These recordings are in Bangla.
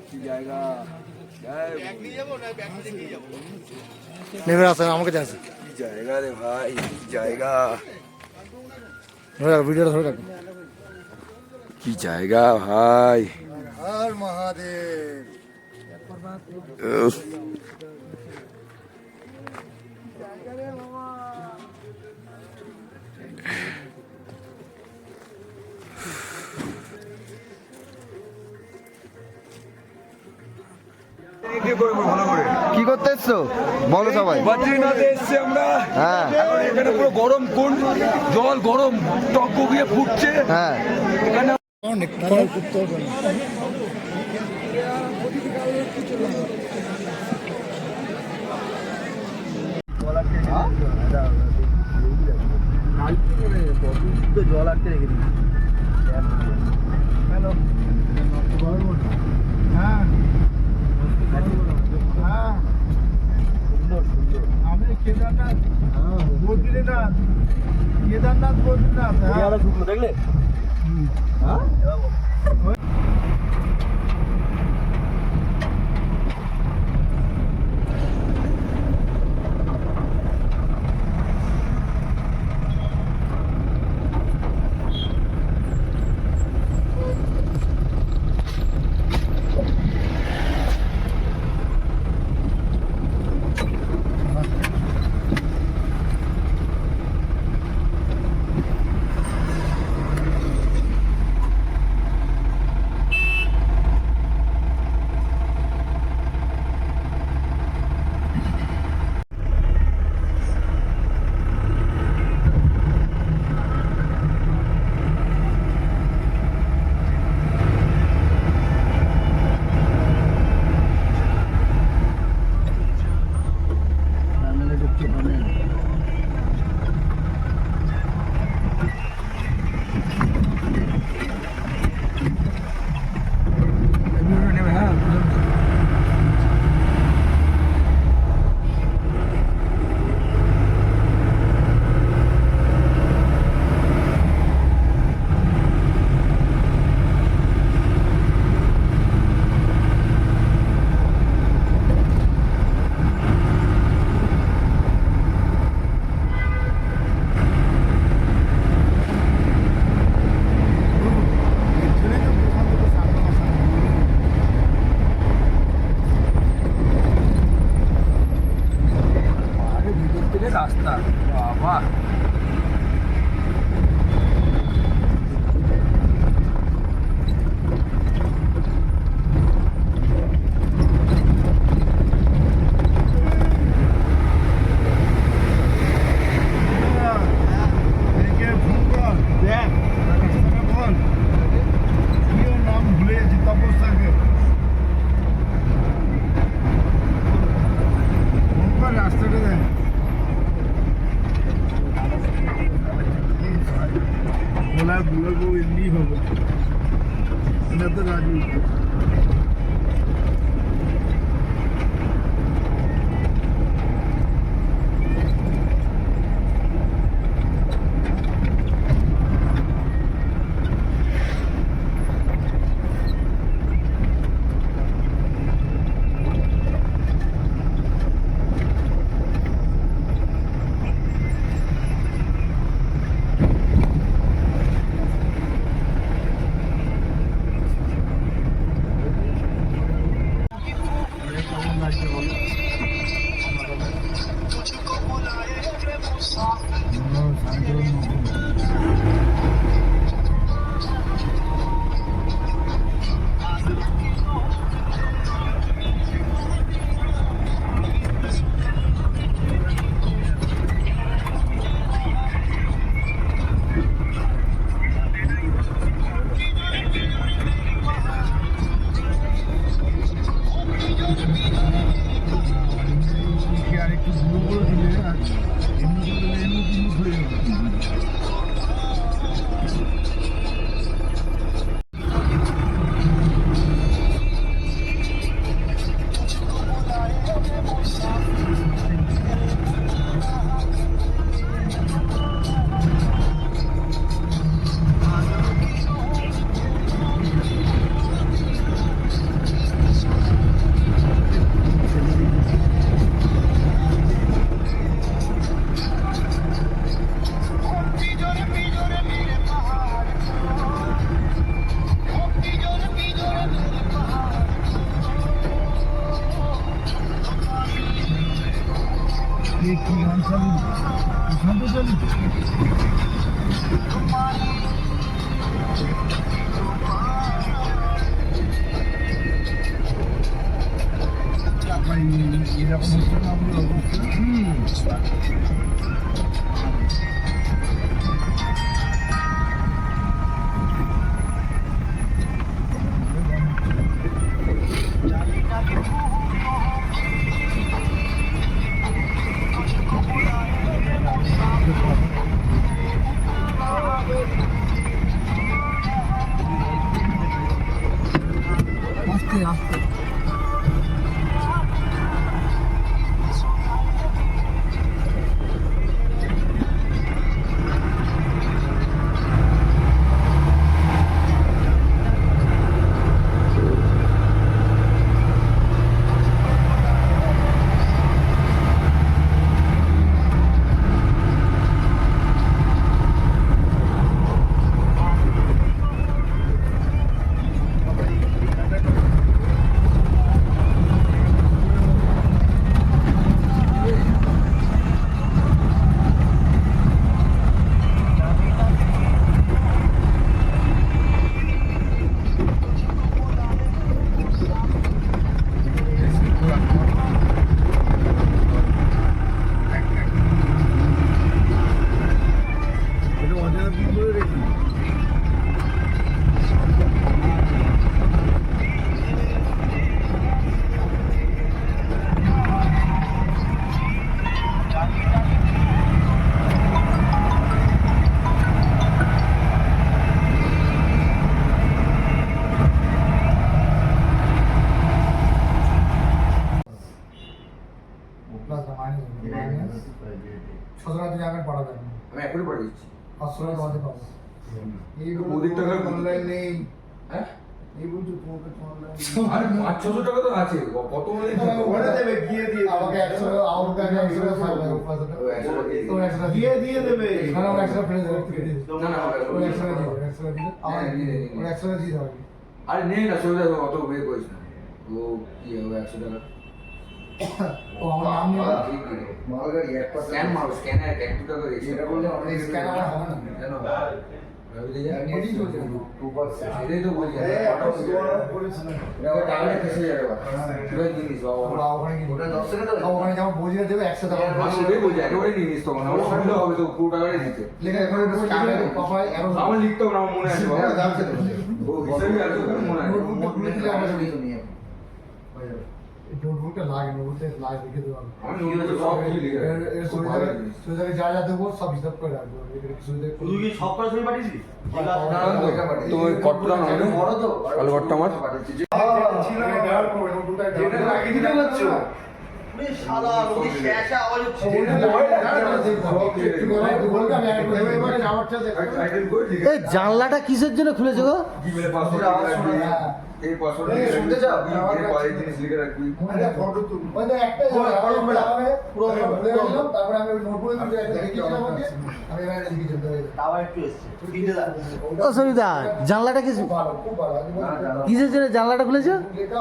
কি জায়গা নেমে আসে আমাকে আছে কি জায়গা রে ভাই কি জায়গা ভিডিওটা ধরে রাখো কি জায়গা ভাই হর মহাদেব উফ, কি করতে এসছো বলো সবাই বদ্রীনাথে এসছি আমরা। হ্যাঁ এখন এখানে পুরো গরম কুন্ড, জল গরম টক গিয়ে ফুটছে হ্যাঁ এখানে। জল আটকে রেখে দিই হ্যালো হ্যাঁ হ্যাঁ সুন্দর সুন্দর আমি কেদারনাথ বদ্রীনাথ কেদারনাথ বদ্রীনাথ দেখলে হ্যাঁ রাস্তা বাবা রাস্তাটা দেখ বলা বলবো এমনি হবে এটা তো রাজু কি গান চালু শান্ত চালু এরকম হচ্ছে না আমাদের অবস্থা আস্তে আস্তে আমি এখনই পড়ে দিচ্ছি। ওদিক টাকা অনলাইন নেই হ্যাঁ? এই বলছো তোমাকে অনলাইন আরে 500-600 টাকা তো আছে। কত বলে ওটা দেবে গিয়ে দিয়ে আমাকে 100 আমাকে 100 থাকবে তো 100 দিয়ে দিয়ে দেবে না 100 ফেলে দেবে না না ও 100 দিয়ে 100 দিয়ে আমার 100 দিয়ে দাও আরে নেই না সেটা অত বের করিস না। ও কি হবে 100 টাকা? ও আমার নাম নিয়ে মালগাড়ি এক পাশে স্ক্যান মারো, স্ক্যানার 1 টাকা দিয়েছে। এটা বললে এই স্ক্যান আমার হবে না কেন? ভাবি যে এটাই চলছে 2% এটাই তো বলছি। এটা টাকা ফেসে যাবে বাবা। পুরো জিনিস বাবা। ওখানে কি ওটা 10 টাকা তো ওখানে যেমন বুঝিয়ে দেবে 100 টাকা আমি ওটাই বলছি, একেবারে নিয়ে নিস তখন। আমার সন্দেহ হবে তো পুরো টাকাটাই দিতে। লেখা এখানে স্ক্যানার পাপায় এরো আমার লিখতে হবে না, আমার মনে আছে বাবা। যাচ্ছে তো ও হিসাবই আছে ওখানে মনে আছে। নোটবুকটা খুলে দিলে আমার নিয়ে নোটবুকটা লাগে নোটবুকটা লাগে লিখে দেবো আমি নোটবুকে সব কিছু লিখে রাখি। এর খুব ভালো জিনিস। সুবিধাকে যা যা দেবো সব হিসাব করে রাখবো এখানে সুবিধা তুই কি সব করে ছবি পাঠিয়েছিস? তুমি কটটা না এটা বড় তো কালো কটটা আমার ছিল ব্যবহার করবে নোটবুকটা যেটা লাগিয়ে দিতে পারছো? আরে শালা লোকে শ্যাশা আওয়াজ হচ্ছে। এই জানলাটা কিসের জন্য খুলেছে গো? জিমেলে পাসওয়ার্ড এই পাসওয়ার্ড শুনতে চাও এর পরে জিনিস লিখে রাখবি। টাওয়ার একটু এসছে। তুই দিতে যা। ও সরিদা জানলাটা কিসের জন্য জানলাটা খুলেছে? এটা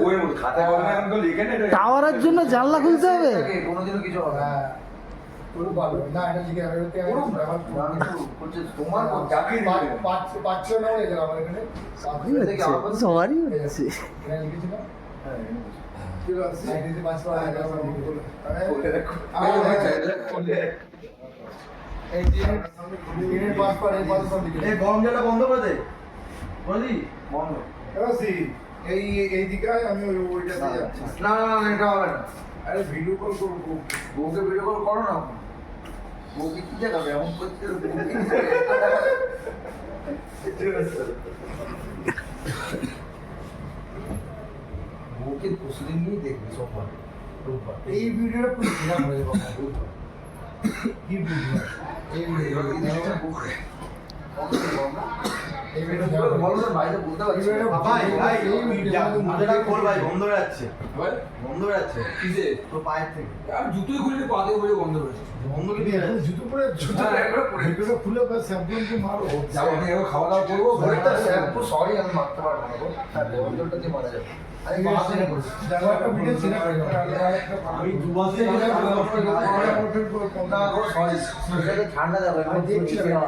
বইয়ের মধ্যে খাতা কলমে এখন তো লিখে না এটা। টাওয়ারের জন্য জানলা খুলতে হবে? কোনোদিনও কিছু হবে না। তোমার যাকে সবারই হচ্ছে। এই গরম জলটা বন্ধ করে দে। বুঝলি? বন্ধ। এই এই দিকে আমি ওইটা দিয়ে যাচ্ছি না না না এটা হবে না। আরে ভিডিও কল করবো বউকে ভিডিও কল করো না। বউকে কি দেখাবে এমন করতে বউকে প্রতিদিন নিয়ে দেখবি সোমবার রোববার। এই ভিডিওটা পুরো ঘেরা হয়ে যাবে কি ভিডিও এই ভিডিও এই ভিডিও বলো না ভাই, তো বুঝতে পারছি না। ভাই ভাই মাথাটা খোল ভাই, বন্ধ হয়ে যাচ্ছে, বন্ধ হয়ে যাচ্ছে কিসে? তোর পায়ের থেকে। আমি জুতোই খুলিনি, পা দিয়ে বলে বন্ধ করেছি। বন্ধ কি তুমি দিয়ে এখন জুতো পরে ভিডিওটা খুলে বা স্যাম্পলকে মারো যাবো, আমি এবার খাওয়া দাওয়া করবো। ওইটা শ্যাম্পু সরি আমি মারতে পারবো না গো। আর লেবু জলটা দিয়ে মারা যাবে। আমি পা দিয়ে করছি। দেখো একটা ভিডিও ছিল আমি দু মাসে না গো, সরি। এটাকে ঠান্ডা যাবে, আমি দেখছি না।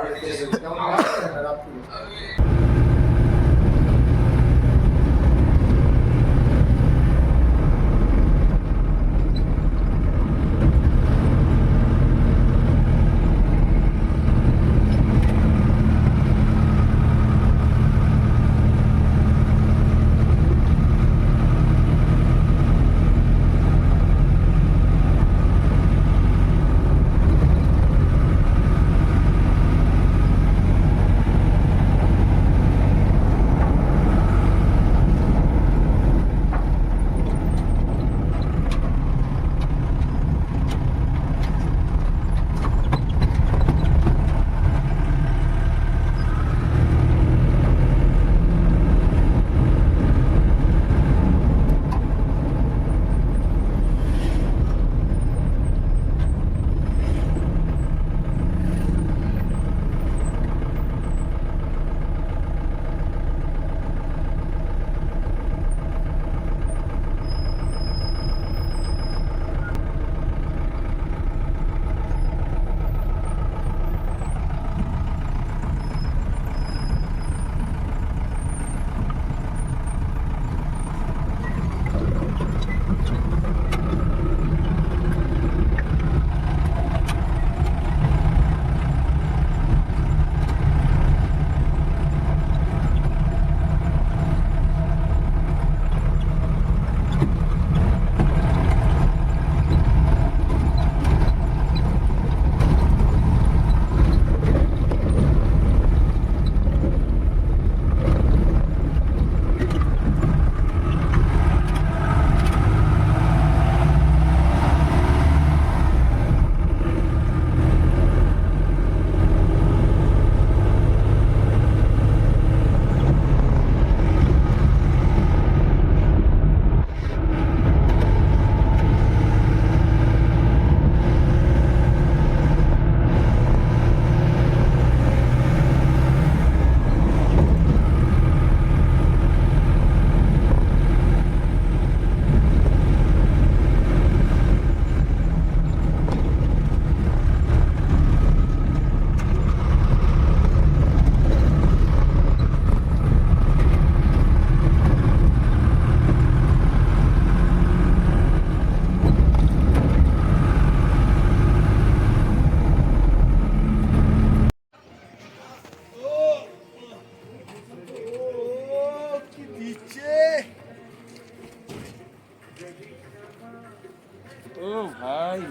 ও ভাই,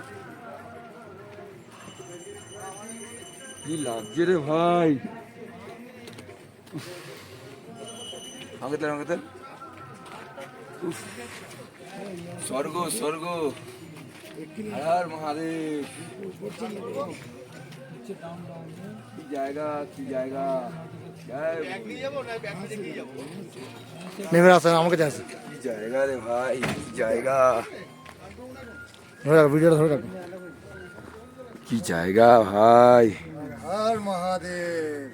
কি লাগছে রে ভাই। আমাকে তেল, আমাকে তেল। স্বর্গ স্বর্গ, হর মহাদেব। কি জায়গা, কি জায়গা। জয় নেমে আসেন আমাকে যাচ্ছে কি জায়গা রে ভাই, কি জায়গা, ধরে রাখো ভিডিওটা ধরে রাখো কি জায়গা ভাই। হর মহাদেব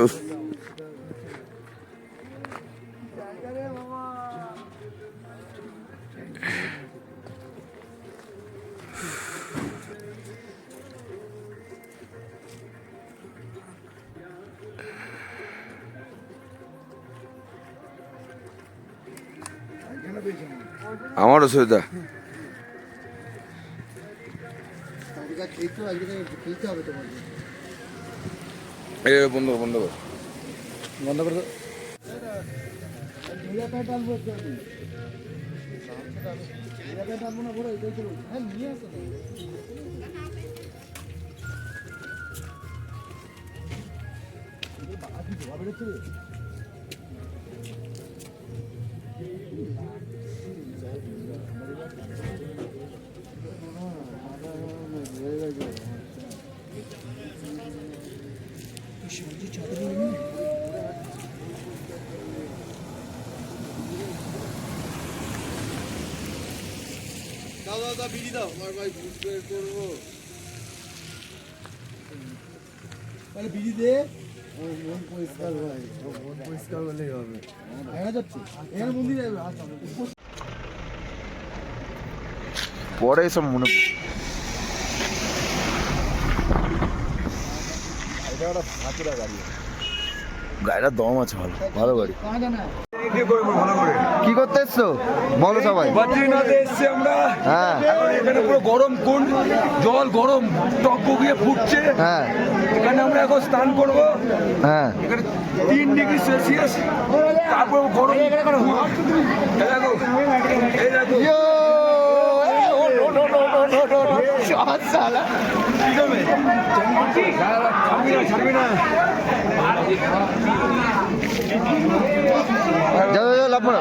উফ। আমার অসুবিধা। খেলতে হবে তোমার এ বন্ধ কর, বন্ধ কর। বন্ধ করে দাও। হ্যাঁ নিয়ে আসো সবজি চাদর বিড়ি দে মন পরিষ্কার ভাই মন পরিষ্কার হলেই হবে এখানে মন্দিরে পরে এসব মনে গাড়িটা দম আছে ভালো ভালো গাড়ি কি করতে এসছো বলো সবাই বদ্রীনাথে এসছি আমরা। হ্যাঁ এখন এখানে পুরো গরম কুন্ড, জল গরম টকবগিয়ে ফুটছে। হ্যাঁ এখানে আমরা এখন স্নান করবো। হ্যাঁ এখানে 3 ডিগ্রি সেলসিয়াস, তারপর গরম। এই দেখো, এই দেখো। ছাড়বি না। যাও যাও লাভ করো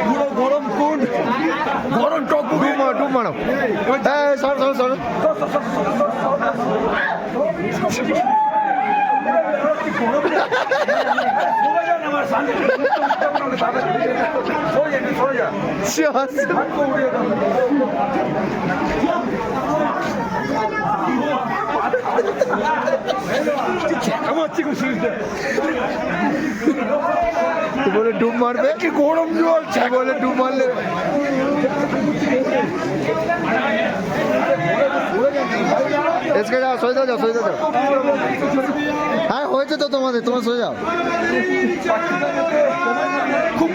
পুরো গরম কুন্ড, গরম টক ডুব মারো সর সর সর বলে ডুব মারবে কি গরম জল, বলে ডুব মারলে এসকে যাও সরে যাও সরে যাও হ্যাঁ হয়েছে তো তোমার সরে যাও খুব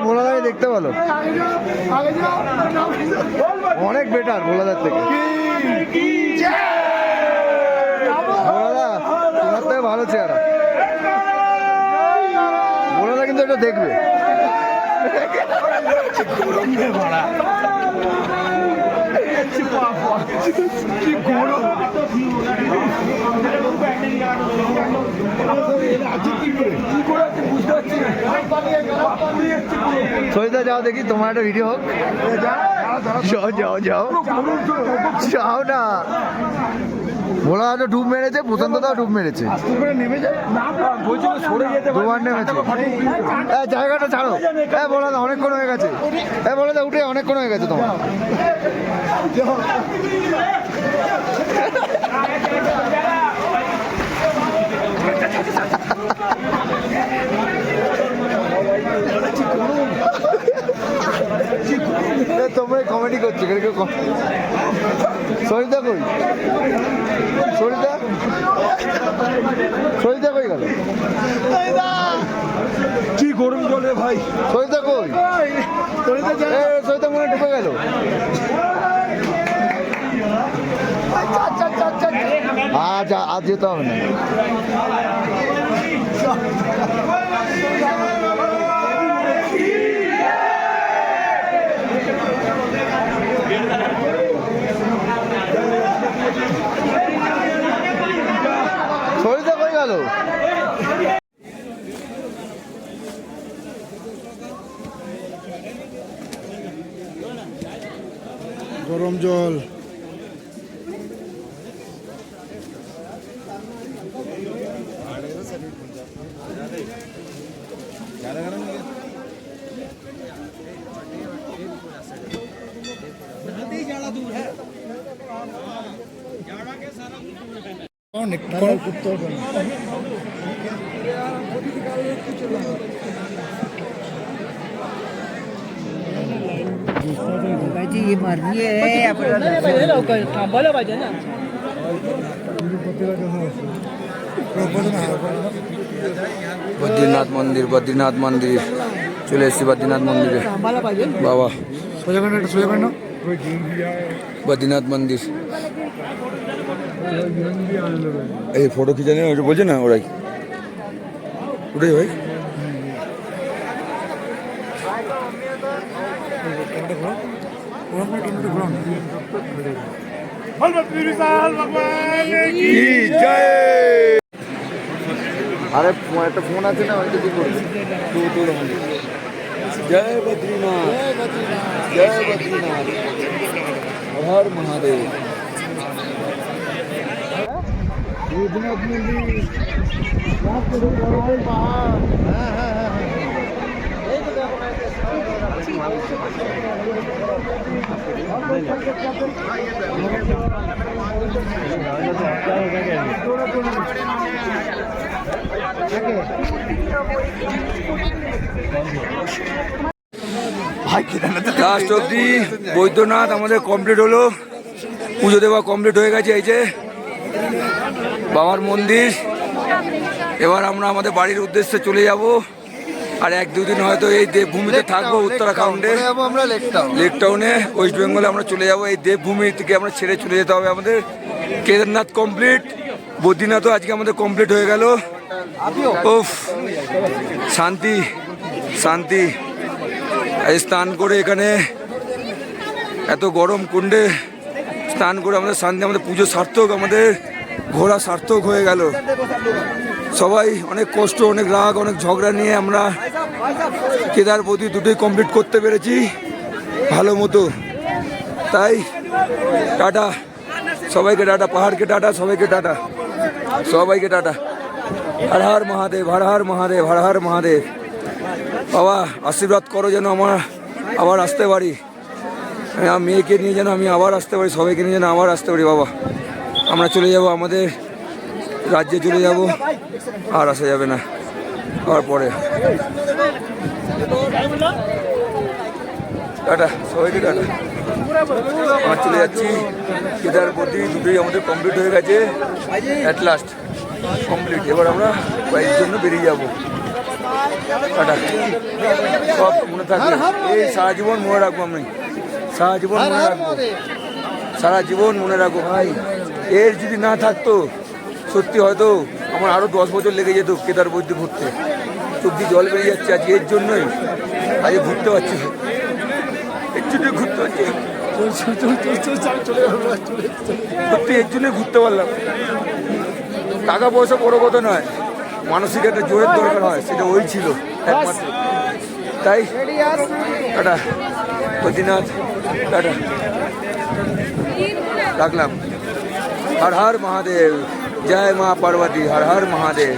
ভোলা দাঁড়িয়ে দেখতে ভালো অনেক বেটার ভোলাদার থেকে ভোলাদা তোমার থেকে ভালো চেহারা ভোলাদা কিন্তু এটা দেখবে কি গরম। সরিতা যাও দেখি তোমার একটা ভিডিও হোক যাও যাও যাও যাও না ভোলা তো ডুব মেরেছে প্রশান্ত দাও ডুব মেরেছে দুবার নেমেছে জায়গাটা ছাড়ো বলা দা অনেকক্ষণ হয়ে গেছে বলে দা উঠে অনেকক্ষণ হয়ে গেছে তোমার তোমরা কমেডি করছো সরিতা কই সরিতা সরিতা কই গেল কি গরম জলে ভাই। সরিতা কই সরিতা মনে ঢুকে গেল আজ যেতে হবে না সরিতা কই গেল গরম জল অনেক করতে হবে না जी ये मर्जी है थांबायला पाहिजे ना বদ্রীনাথ মন্দির, বদ্রীনাথ মন্দির চলে এসেছি বদ্রীনাথ মন্দিরে। थांबायला पाहिजे বাবা সোজা কেন বদ্রীনাথ মন্দির এই ফটো খিচা নিয়ে ওটা বলছে না ওরাই ওটাই ভাই। আরে একটা ফোন আছে না ওইটা কি করবে জয় বদ্রীনাথ, জয় বদ্রীনাথ। হর মহাদেব। লাস্ট অব্দি বৈদ্যনাথ আমাদের কমপ্লিট হলো, পুজো দেওয়া কমপ্লিট হয়ে গেছে। এই যে বাবার মন্দির। এবার আমরা আমাদের বাড়ির উদ্দেশ্যে চলে যাব। আর 1-2 দিন হয়তো এই দেবভূমিতে থাকবো, উত্তরাখণ্ডে আমরা লেক টাউনে, ওয়েস্ট বেঙ্গলে আমরা চলে যাব। এই দেবভূমি থেকে আমরা ছেড়ে চলে যেতে হবে আমাদের। কেদারনাথ কমপ্লিট, বদ্রীনাথও আজকে আমাদের কমপ্লিট হয়ে গেল। উফ, শান্তি শান্তি। স্নান করে এখানে এত গরম কুণ্ডে স্নান করে আমাদের শান্তি, আমাদের পুজো সার্থক, আমাদের ঘোরা সার্থক হয়ে গেল। সবাই অনেক কষ্ট, অনেক রাগ, অনেক ঝগড়া নিয়ে আমরা কেদার বদ্রী দুটোই কমপ্লিট করতে পেরেছি ভালো মতো। তাই টাটা সবাইকে, টাটা পাহাড়কে, টাটা সবাইকে, টাটা সবাইকে, টাটা। হর হর মহাদেব, হর হর মহাদেব, হর হর মহাদেব। বাবা আশীর্বাদ করো যেন আমরা আবার আসতে পারি, আমার মেয়েকে নিয়ে যেন আমি আবার আসতে পারি, সবাইকে নিয়ে যেন আবার আসতে পারি। বাবা আমরা চলে যাব, আমাদের রাজ্যে চলে যাব, আর আসা যাবে না। আর পরে টাটা সবাইকে, টাটা। আমরা চলে যাচ্ছি, কেদার বদ্রী দুটোই আমাদের কমপ্লিট হয়ে গেছে, অ্যাট লাস্ট কমপ্লিট। এবার আমরা বাইকের জন্য বেরিয়ে যাব। টাটা, সব মনে থাকবে, এই সারা জীবন মনে রাখবো আমি, সারা জীবন মনে রাখবো, সারা জীবন মনে রাখবো ভাই। এর যদি না থাকতো সত্যি হয়তো আমার আরো 10 বছর লেগে যেত কেদার বদ্রী ঘুরতে। চোখ দিয়ে জল বেরিয়ে যাচ্ছে আজকে, এর জন্যই আজ ঘুরতে পারছি, এর জন্যই ঘুরতে পারছি, সত্যি এর জন্যই ঘুরতে পারলাম। টাকা পয়সা বড় কথা নয়, মানসিক একটা জোরের দরকার হয়, সেটা ওই ছিল একমাত্র। তাই টাটা বদ্রীনাথ, টাটা, রাখলাম। হর হর মহাদেব, জয় মা পার্বতী, হর হর মহাদেব।